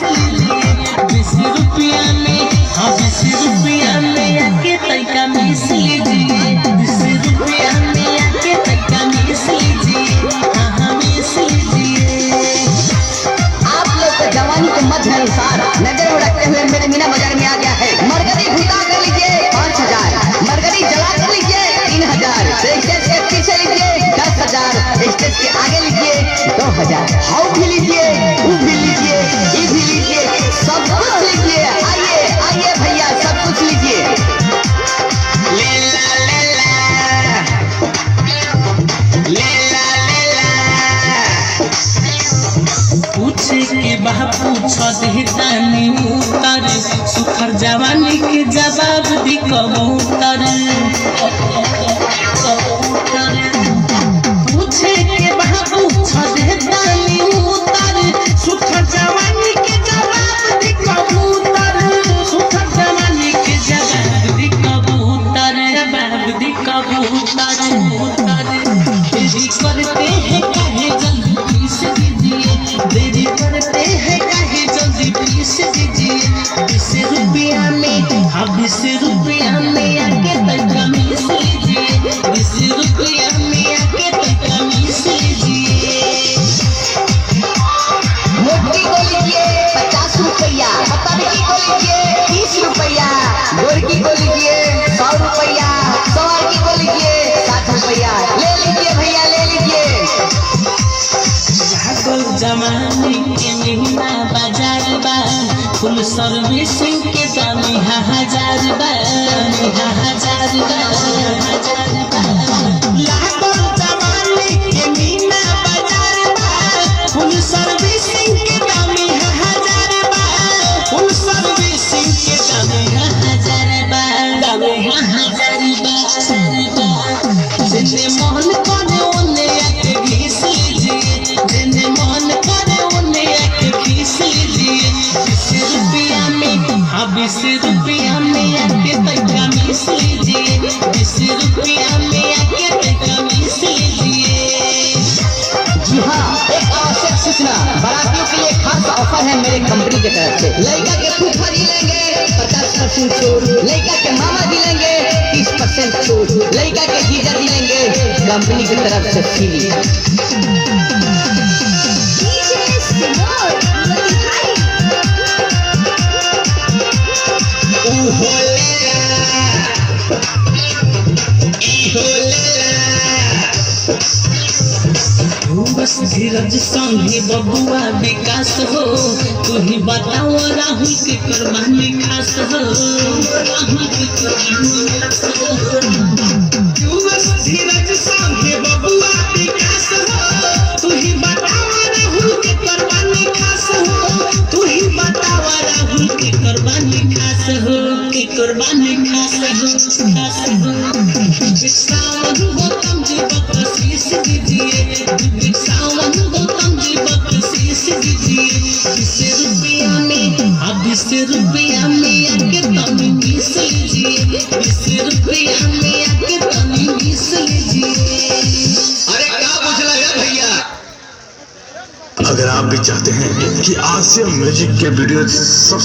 लीजिए 20 रुपया में, हाँ 20 रुपया में आके तैका मिस लीजिए 20 रुपया में आके तैका मिस लीजिए, हाँ हाँ मिस लीजिए। आप लोग को जवानी के मध्य अनुसार नजर में रखते हुए मेरे मीना बाजार में आ गया है। मरगरी घुटा कर लीजिए 5000, मरगरी जला कर लीजिए 3000, स्टेज के पीछे लीजिए 10000, स्टेज के आगे लीजिए 2000। हाउ भी लीजिए, वो भी लीजिए, ये भी लीजिए, सब कुछ लीजिए। आइए आइए भैया, सब कुछ लीजिए। ले ला ले ला ले ला ले ला। पूछे के बा पूछ देतानी उतर, सुखर जवानी के जवाब दी कबूतर। पूछे के बा पूछ देतानी उतर, सुखर जवानी के जवाब दी कबूतर। सुखर जवानी के जवाब दी कबूतर, जवाब दी कबूतर। देरी करते हैं काहे जल्दी पीस दीजिए, देरी करते हैं काहे जल्दी पीस दीजिए 20 रुपया में, हाँ 20 रुपया में आके तैका मिस लीजिए 20 रुपया में आके तैका मिस लीजिए। मोटी को लीजिए 50 रुपया, पतली को लीजिए 30 रुपया, गोरकी को लीजिए 100 रुपया, सवार की को लीजिए 60 रुपया। ले लीजिए भैया, ले लीजिए। जमाने के महीना बाजार बा, फुल सर्विसिंग के दामी 1000 बा, 1000 बा, 1000 बा। लागल जमाने के महीना बाजार बा, फुल सर्विसिंग के दामी 1000 बा, फुल सर्विसिंग के दामी 1000 बा, दामी 1000 बा। जिन्हें मोहन करे उन्हें आके घिस लीजिए, जिन्हें मोहन करे उन्हें आके घिस लीजिए 20 रुपया में, हाँ 20 रुपया में आके तैका मिस लीजिए 20 रुपया में आके तैका मिस लीजिए। जी हाँ, एक आवश्यक सूचना, बारातियों के लिए खास ऑफर है मेरे कंपनी की तरफ से। लड़का के फूफा जी लेंगे 50% छूट, लड़का के मामा जी लेंगे 30% छूट, लड़का के जीजा जी लेंगे कंपनी की तरफ से फ्री। बस धीरज संगे बबुआ विकास हो, तू ही बताओ राहुल के करवाने खास हो, राहुल के करवाने खास हो। बस धीरज संगे बबुआ विकास हो, तू ही बताओ राहुल के करवाने खास हो, तू ही बताओ राहुल के करवाने खास हो, के करवाने खास हो, खास हो। सावन गौतम जी बख्शीश दीजिए, सावन गौतम जी बख्शीश दीजिए 20 रुपया में, हाँ 20 रुपया में आके तनी मिस लीजिए 20 रुपया में आके तनी मिस लीजिए। अरे क्या पूछ रहा है भैया? अगर आप भी चाहते हैं कि आसिया म्यूजिक के वीडियो सब